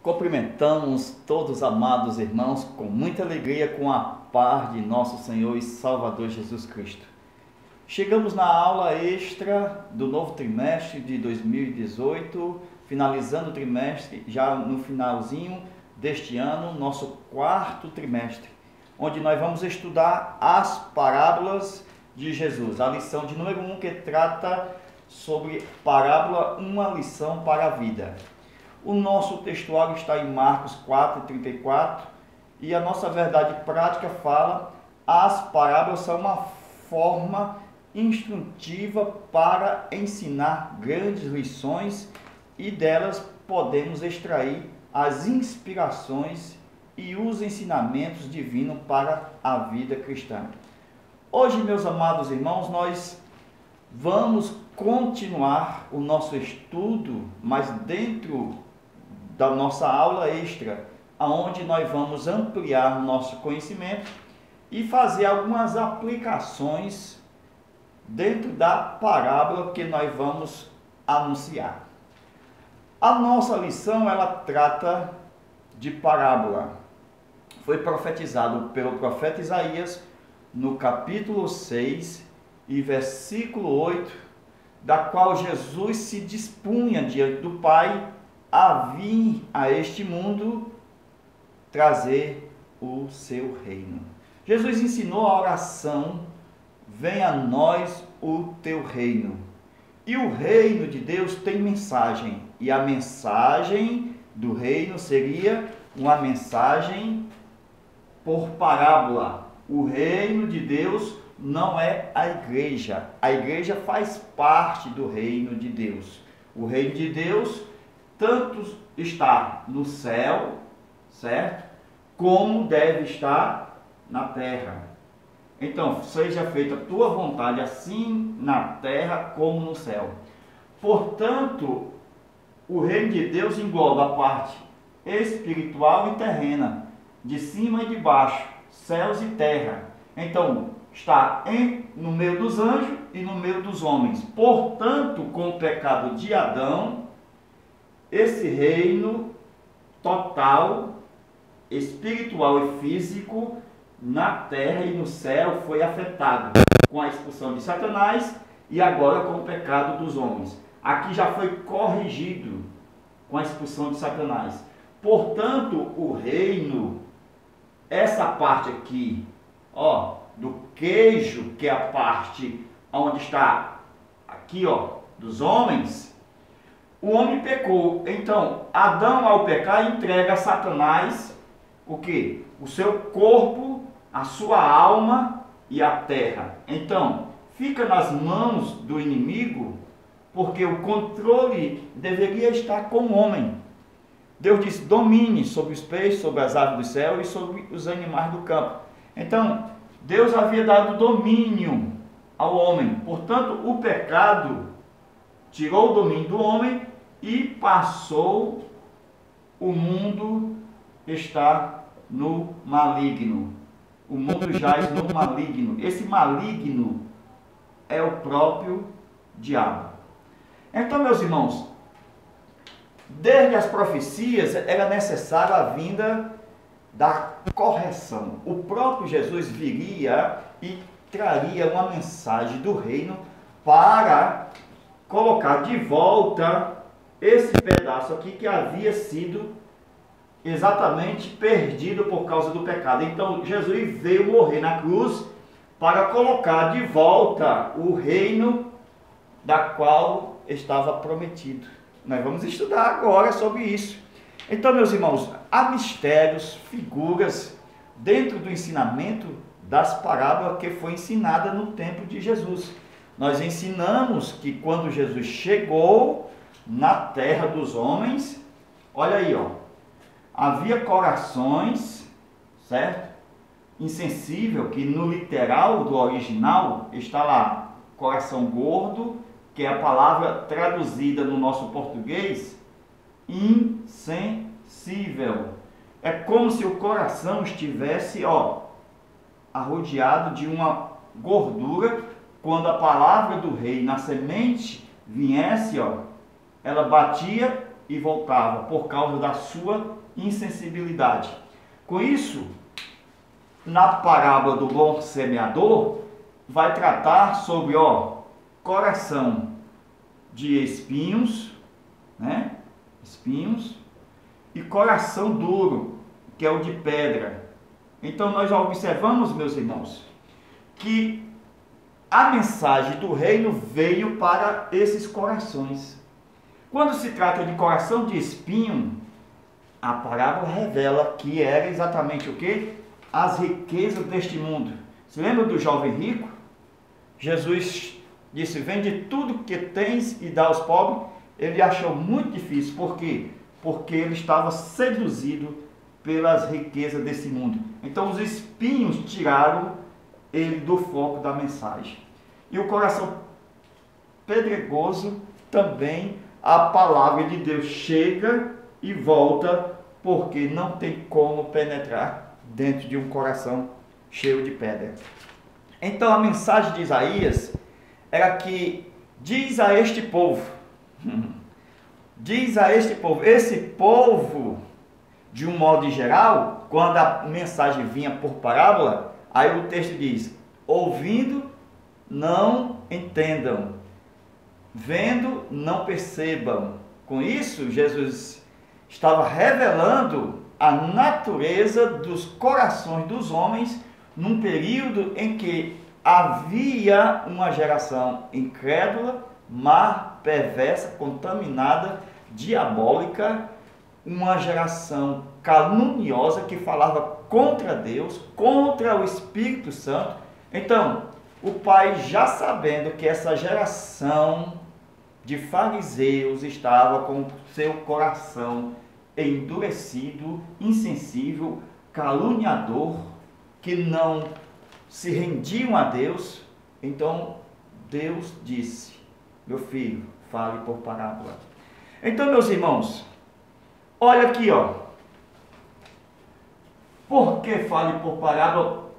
Cumprimentamos todos amados irmãos com muita alegria, com a paz de nosso Senhor e Salvador Jesus Cristo. Chegamos na aula extra do novo trimestre de 2018, finalizando o trimestre, já no finalzinho deste ano, nosso quarto trimestre, onde nós vamos estudar as parábolas de Jesus, a lição de número 1 que trata sobre parábola, uma lição para a vida. O nosso textuário está em Marcos 4:34 e a nossa verdade prática fala: as parábolas são uma forma instrutiva para ensinar grandes lições e delas podemos extrair as inspirações e os ensinamentos divinos para a vida cristã. Hoje, meus amados irmãos, nós vamos continuar o nosso estudo, mas dentro da nossa aula extra, onde nós vamos ampliar o nosso conhecimento e fazer algumas aplicações dentro da parábola que nós vamos anunciar. A nossa lição, ela trata de parábola. Foi profetizado pelo profeta Isaías no capítulo 6 e versículo 8, da qual Jesus se dispunha diante do Pai a vir a este mundo trazer o seu reino. Jesus ensinou a oração: venha a nós o teu reino. E o reino de Deus tem mensagem, e a mensagem do reino seria uma mensagem por parábola. O reino de Deus não é a igreja faz parte do reino de Deus. O reino de Deus tanto está no céu, certo? Como deve estar na terra. Então, seja feita a tua vontade, assim na terra como no céu. Portanto, o reino de Deus engloba a parte espiritual e terrena, de cima e de baixo, céus e terra. Então, está no meio dos anjos e no meio dos homens. Portanto, com o pecado de Adão, esse reino total, espiritual e físico, na terra e no céu foi afetado com a expulsão de Satanás e agora com o pecado dos homens. Aqui já foi corrigido com a expulsão de Satanás. Portanto, o reino, essa parte aqui, do queijo, que é a parte onde está aqui, dos homens, o homem pecou. Então, Adão, ao pecar, entrega a Satanás o quê? O seu corpo, a sua alma e a terra. Então, fica nas mãos do inimigo, porque o controle deveria estar com o homem. Deus disse: domine sobre os peixes, sobre as aves do céu e sobre os animais do campo. Então, Deus havia dado domínio ao homem. Portanto, o pecado tirou o domínio do homem e passou, o mundo está no maligno. O mundo jaz no maligno. Esse maligno é o próprio diabo. Então, meus irmãos, desde as profecias era necessária a vinda da correção. O próprio Jesus viria e traria uma mensagem do reino para colocar de volta esse pedaço aqui que havia sido exatamente perdido por causa do pecado. Então Jesus veio morrer na cruz para colocar de volta o reino da qual estava prometido. Nós vamos estudar agora sobre isso. Então, meus irmãos, há mistérios, figuras dentro do ensinamento das parábolas que foi ensinada no tempo de Jesus. Nós ensinamos que quando Jesus chegou na terra dos homens, olha aí, havia corações, certo? Insensível, que no literal do original está lá, coração gordo, que é a palavra traduzida no nosso português, insensível. É como se o coração estivesse, arrodeado de uma gordura. Quando a palavra do rei na semente viesse, ela batia e voltava por causa da sua insensibilidade. Com isso, na parábola do bom semeador, vai tratar sobre coração de espinhos, né? Espinhos, e coração duro, que é o de pedra. Então nós observamos, meus irmãos, que a mensagem do reino veio para esses corações. Quando se trata de coração de espinho, a parábola revela que era exatamente o quê? As riquezas deste mundo. Se lembra do jovem rico? Jesus disse: vende tudo que tens e dá aos pobres. Ele achou muito difícil. Por quê? Porque ele estava seduzido pelas riquezas desse mundo. Então os espinhos tiraram ele do foco da mensagem. E o coração pedregoso também, a palavra de Deus chega e volta, porque não tem como penetrar dentro de um coração cheio de pedra. Então a mensagem de Isaías era que diz a este povo, esse povo, de um modo geral, quando a mensagem vinha por parábola, aí o texto diz: ouvindo, não entendam, vendo, não percebam. Com isso, Jesus estava revelando a natureza dos corações dos homens num período em que havia uma geração incrédula, má, perversa, contaminada, diabólica, uma geração caluniosa que falava contra Deus, contra o Espírito Santo. Então, o Pai, já sabendo que essa geração de fariseus estava com seu coração endurecido, insensível, caluniador, que não se rendiam a Deus, então Deus disse: meu filho, fale por parábola. Então, meus irmãos, olha aqui, por que fale por parábola?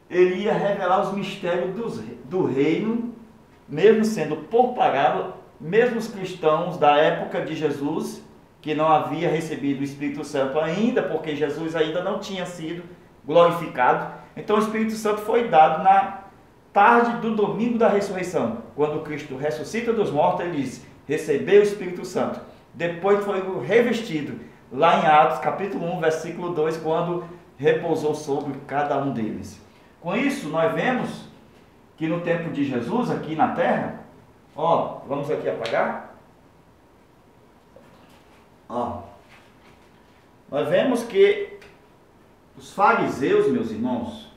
Ele ia revelar os mistérios do reino, mesmo sendo por parábola. Mesmo os cristãos da época de Jesus, que não havia recebido o Espírito Santo ainda, porque Jesus ainda não tinha sido glorificado. Então o Espírito Santo foi dado na tarde do domingo da ressurreição. Quando Cristo ressuscita dos mortos, ele diz: recebeu o Espírito Santo. Depois foi revestido, lá em Atos capítulo 1, versículo 2, quando repousou sobre cada um deles. Com isso, nós vemos que no tempo de Jesus, aqui na terra, vamos aqui apagar. Nós vemos que os fariseus, meus irmãos,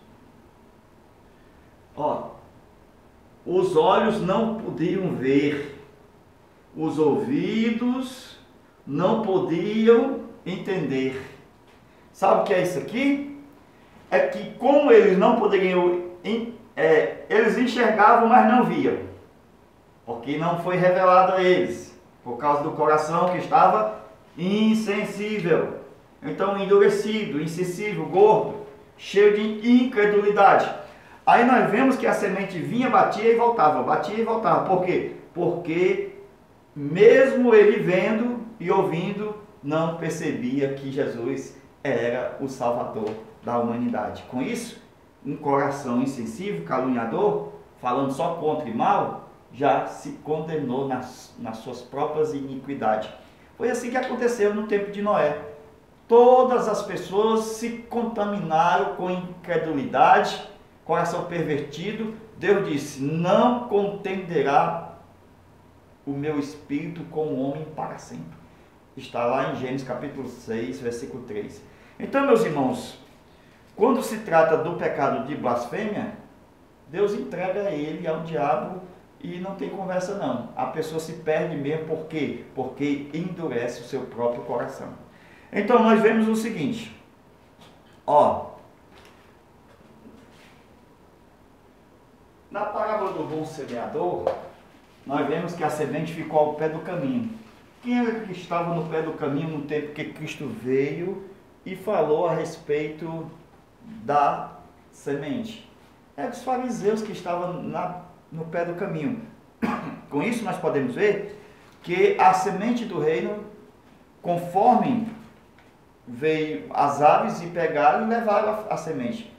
os olhos não podiam ver, os ouvidos não podiam entender. Sabe o que é isso aqui? É que como eles não poderiam, eles enxergavam, mas não viam, porque não foi revelado a eles, por causa do coração que estava insensível. Então, endurecido, insensível, gordo, cheio de incredulidade. Aí nós vemos que a semente vinha, batia e voltava. Por quê? Porque mesmo ele vendo e ouvindo, não percebia que Jesus era o Salvador da humanidade. Com isso, um coração insensível, caluniador, falando só contra e mal, já se condenou nas suas próprias iniquidades. Foi assim que aconteceu no tempo de Noé. Todas as pessoas se contaminaram com incredulidade, coração pervertido. Deus disse: não contenderá o meu espírito com o homem para sempre. Está lá em Gênesis capítulo 6, versículo 3. Então, meus irmãos, quando se trata do pecado de blasfêmia, Deus entrega ele ao diabo e não tem conversa não. A pessoa se perde mesmo. Por quê? Porque endurece o seu próprio coração. Então nós vemos o seguinte, na parábola do bom semeador, nós vemos que a semente ficou ao pé do caminho. Quem era que estava no pé do caminho no tempo que Cristo veio e falou a respeito da semente? Eram os fariseus que estavam no pé do caminho. Com isso nós podemos ver que a semente do reino conforme veio as aves e pegaram e levaram a semente,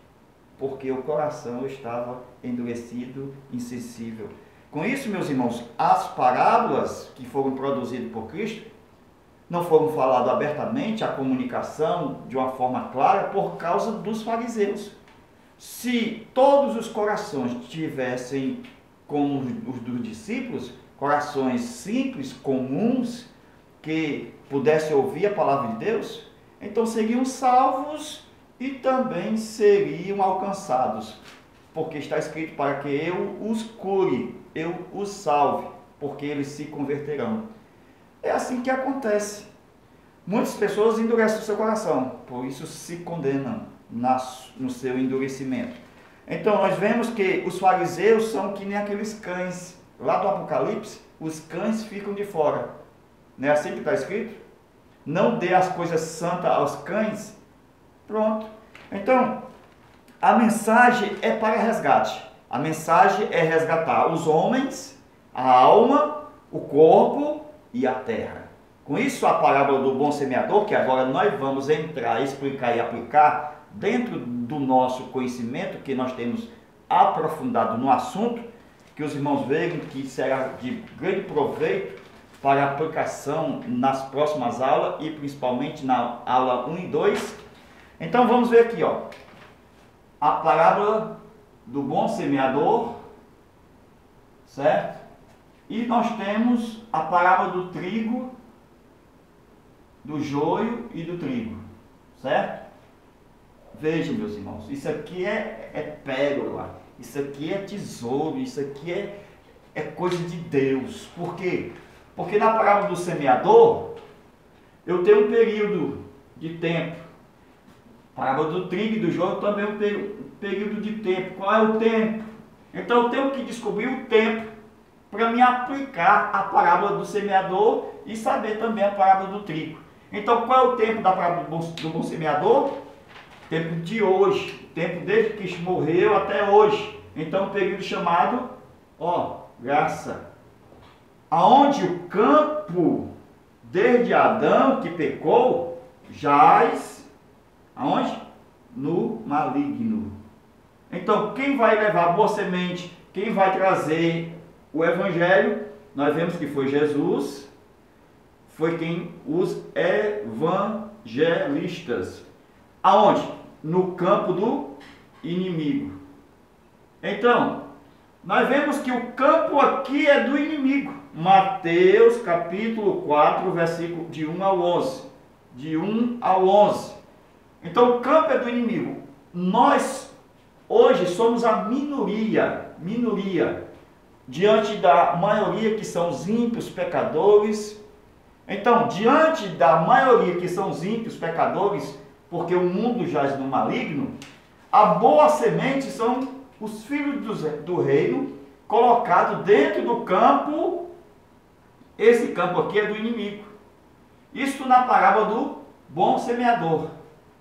porque o coração estava endurecido, insensível. Com isso, meus irmãos, as parábolas que foram produzidas por Cristo não foram faladas abertamente, a comunicação de uma forma clara, por causa dos fariseus. Se todos os corações tivessem como os dos discípulos, corações simples, comuns, que pudessem ouvir a palavra de Deus, então seriam salvos e também seriam alcançados, porque está escrito para que eu os cure, eu os salve, porque eles se converterão. É assim que acontece. Muitas pessoas endurecem o seu coração, por isso se condenam no seu endurecimento. Então nós vemos que os fariseus são que nem aqueles cães, lá do Apocalipse, os cães ficam de fora. Não é assim que está escrito? Não dê as coisas santas aos cães. Pronto. Então, a mensagem é para resgate. A mensagem é resgatar os homens, a alma, o corpo e a terra. Com isso, a parábola do bom semeador, que agora nós vamos entrar, explicar e aplicar dentro do nosso conhecimento, que nós temos aprofundado no assunto, que os irmãos vejam que será de grande proveito para a aplicação nas próximas aulas e principalmente na aula 1 e 2. Então vamos ver aqui, ó, a parábola do bom semeador, certo? E nós temos a parábola do trigo, do joio e do trigo, certo? Vejam, meus irmãos, isso aqui é pérola, isso aqui é tesouro, isso aqui é coisa de Deus. Por quê? Porque na parábola do semeador, eu tenho um período de tempo. Parábola do trigo e do joio também é um período de tempo. Qual é o tempo? Então eu tenho que descobrir o tempo para me aplicar a parábola do semeador e saber também a parábola do trigo. Então qual é o tempo da parábola do bom semeador? Tempo de hoje, tempo desde que Cristo morreu até hoje. Então um período chamado, graça. Aonde o campo, desde Adão que pecou, jaz, aonde? No maligno. Então, quem vai levar a boa semente, quem vai trazer o evangelho, nós vemos que foi Jesus, foi quem os evangelistas. Aonde? No campo do inimigo. Então, nós vemos que o campo aqui é do inimigo. Mateus capítulo 4, versículo de 1 ao 11. De 1 ao 11. Então o campo é do inimigo. Nós hoje somos a minoria, diante da maioria que são os ímpios pecadores. Então, diante da maioria que são os ímpios pecadores, porque o mundo jaz no maligno, a boa semente são os filhos do reino, colocados dentro do campo. Esse campo aqui é do inimigo. Isso na parábola do bom semeador.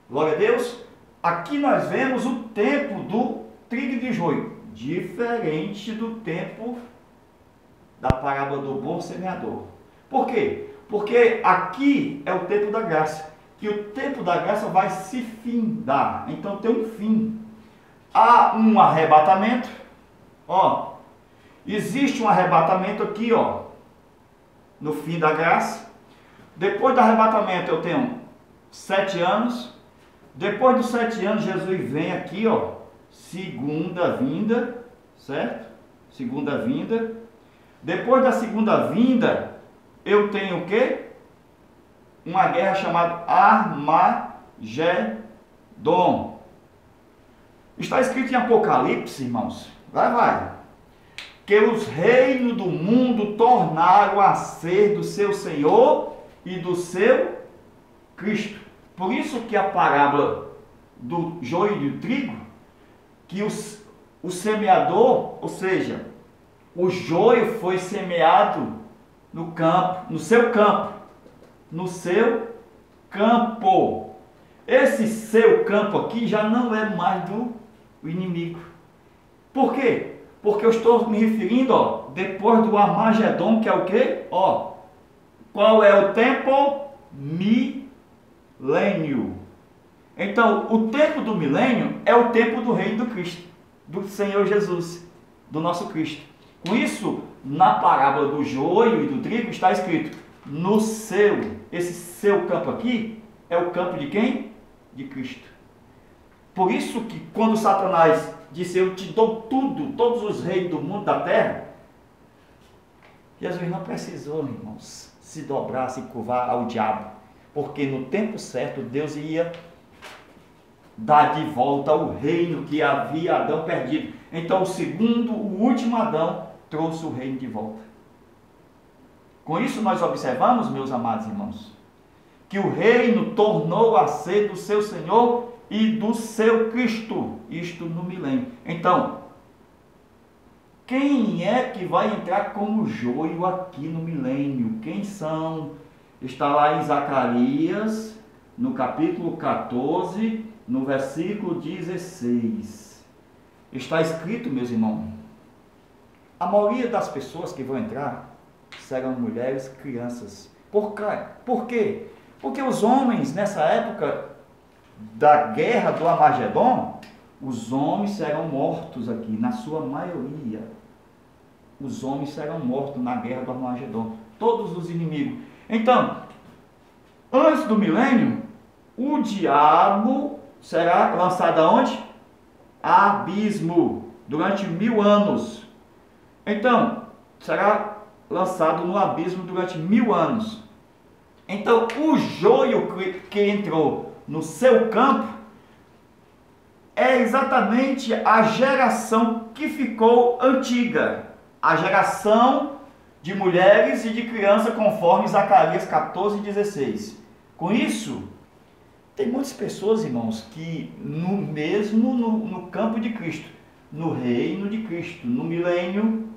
Glória a Deus. Aqui nós vemos o tempo do trigo e do joio, diferente do tempo da parábola do bom semeador. Por quê? Porque aqui é o tempo da graça, que o tempo da graça vai se findar. Então tem um fim. Há um arrebatamento. Existe um arrebatamento aqui, no fim da graça. Depois do arrebatamento eu tenho 7 anos. Depois dos 7 anos Jesus vem aqui, segunda vinda, certo? Segunda vinda. Depois da segunda vinda eu tenho o quê? Uma guerra chamada Armagedon. Está escrito em Apocalipse, irmãos. Vai. Que os reinos do mundo tornaram a ser do seu Senhor e do seu Cristo. Por isso que a parábola do joio e do trigo, que o semeador, ou seja, o joio foi semeado no campo, no seu campo. Esse seu campo aqui já não é mais do inimigo. Por quê? Porque eu estou me referindo, depois do Armagedon, que é o quê? Qual é o tempo milênio. Então, o tempo do milênio é o tempo do reino do Cristo, do Senhor Jesus, do nosso Cristo. Com isso, na parábola do joio e do trigo está escrito, no seu, esse seu campo aqui, é o campo de quem? De Cristo. Por isso que quando Satanás disse, eu te dou tudo, todos os reinos do mundo, da terra, Jesus não precisou, irmãos, se dobrar, se curvar ao diabo, porque no tempo certo Deus ia dar de volta o reino que havia Adão perdido. Então o último Adão trouxe o reino de volta. Com isso nós observamos, meus amados irmãos, que o reino tornou a ser do seu Senhor e do seu Cristo, isto no milênio. Então, quem é que vai entrar como joio aqui no milênio? Quem são? Está lá em Zacarias, no capítulo 14, no versículo 16. Está escrito, meus irmãos, a maioria das pessoas que vão entrar serão mulheres, crianças. Por quê? Porque os homens, nessa época da guerra do Armagedon, os homens serão mortos aqui, na sua maioria. Os homens serão mortos na guerra do Armagedon. Todos os inimigos. Então, antes do milênio, o diabo será lançado aonde? Abismo. Durante 1000 anos. Então, será lançado no abismo durante 1000 anos. Então, o joio que entrou no seu campo é exatamente a geração que ficou antiga. A geração de mulheres e de crianças, conforme Zacarias 14:16. Com isso, tem muitas pessoas, irmãos, que no campo de Cristo, no reino de Cristo, no milênio,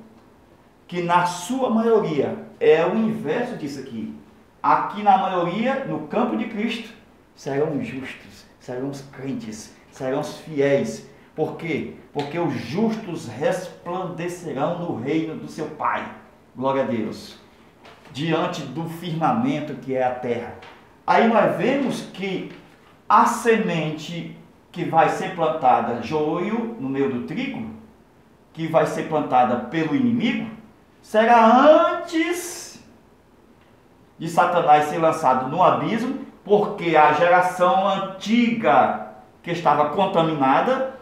que na sua maioria é o inverso disso aqui. Aqui na maioria, no campo de Cristo, serão justos, serão os crentes, serão os fiéis. Por quê? Porque os justos resplandecerão no reino do seu Pai. Glória a Deus. Diante do firmamento que é a terra. Aí nós vemos que a semente que vai ser plantada, joio no meio do trigo, que vai ser plantada pelo inimigo, será antes de Satanás ser lançado no abismo, porque a geração antiga que estava contaminada,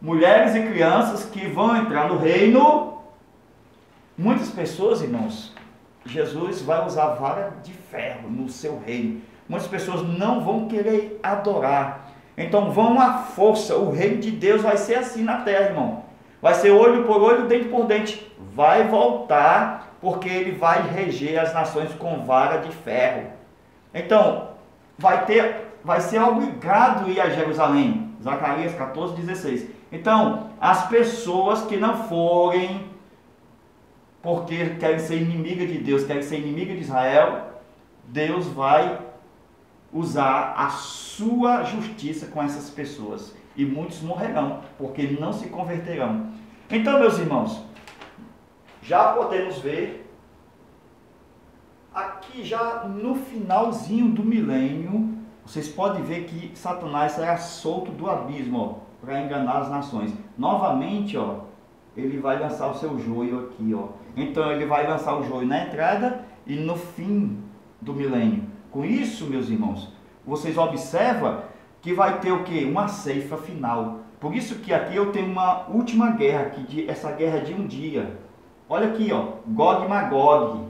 mulheres e crianças que vão entrar no reino. Muitas pessoas, irmãos, Jesus vai usar vara de ferro no seu reino. Muitas pessoas não vão querer adorar. Então vão à força. O reino de Deus vai ser assim na terra, irmão. Vai ser olho por olho, dente por dente. Vai voltar, porque ele vai reger as nações com vara de ferro. Então, vai ser obrigado a ir a Jerusalém. Zacarias 14:16. Então, as pessoas que não forem, porque querem ser inimiga de Deus, querem ser inimiga de Israel, Deus vai usar a sua justiça com essas pessoas. E muitos morrerão, porque não se converterão. Então, meus irmãos, já podemos ver, aqui já no finalzinho do milênio, vocês podem ver que Satanás será solto do abismo, para enganar as nações. Novamente, ele vai lançar o seu joio aqui, Então ele vai lançar o joio na entrada e no fim do milênio. Com isso, meus irmãos, vocês observam que vai ter o quê? Uma ceifa final. Por isso que aqui eu tenho uma última guerra, essa guerra de um dia. Olha aqui, Gog e Magog.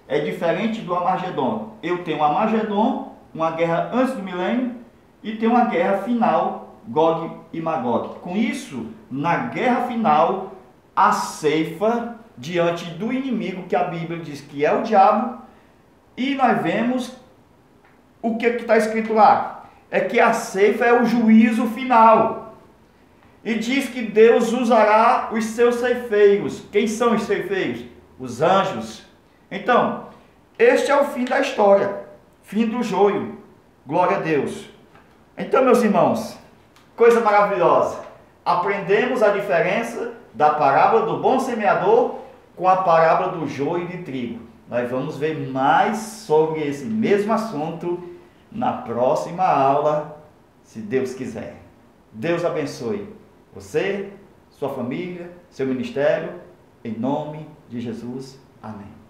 É diferente do Armagedon. Eu tenho o Armagedon, uma guerra antes do milênio, e tem uma guerra final, Gog e Magog. Com isso, na guerra final, a ceifa diante do inimigo, que a Bíblia diz que é o diabo, e nós vemos o que está escrito lá. É que a ceifa é o juízo final. E diz que Deus usará os seus ceifeiros. Quem são os ceifeiros? Os anjos. Então, este é o fim da história. Fim do joio. Glória a Deus. Então, meus irmãos, coisa maravilhosa. Aprendemos a diferença da parábola do bom semeador com a parábola do joio de trigo. Nós vamos ver mais sobre esse mesmo assunto na próxima aula, se Deus quiser. Deus abençoe você, sua família, seu ministério, em nome de Jesus. Amém.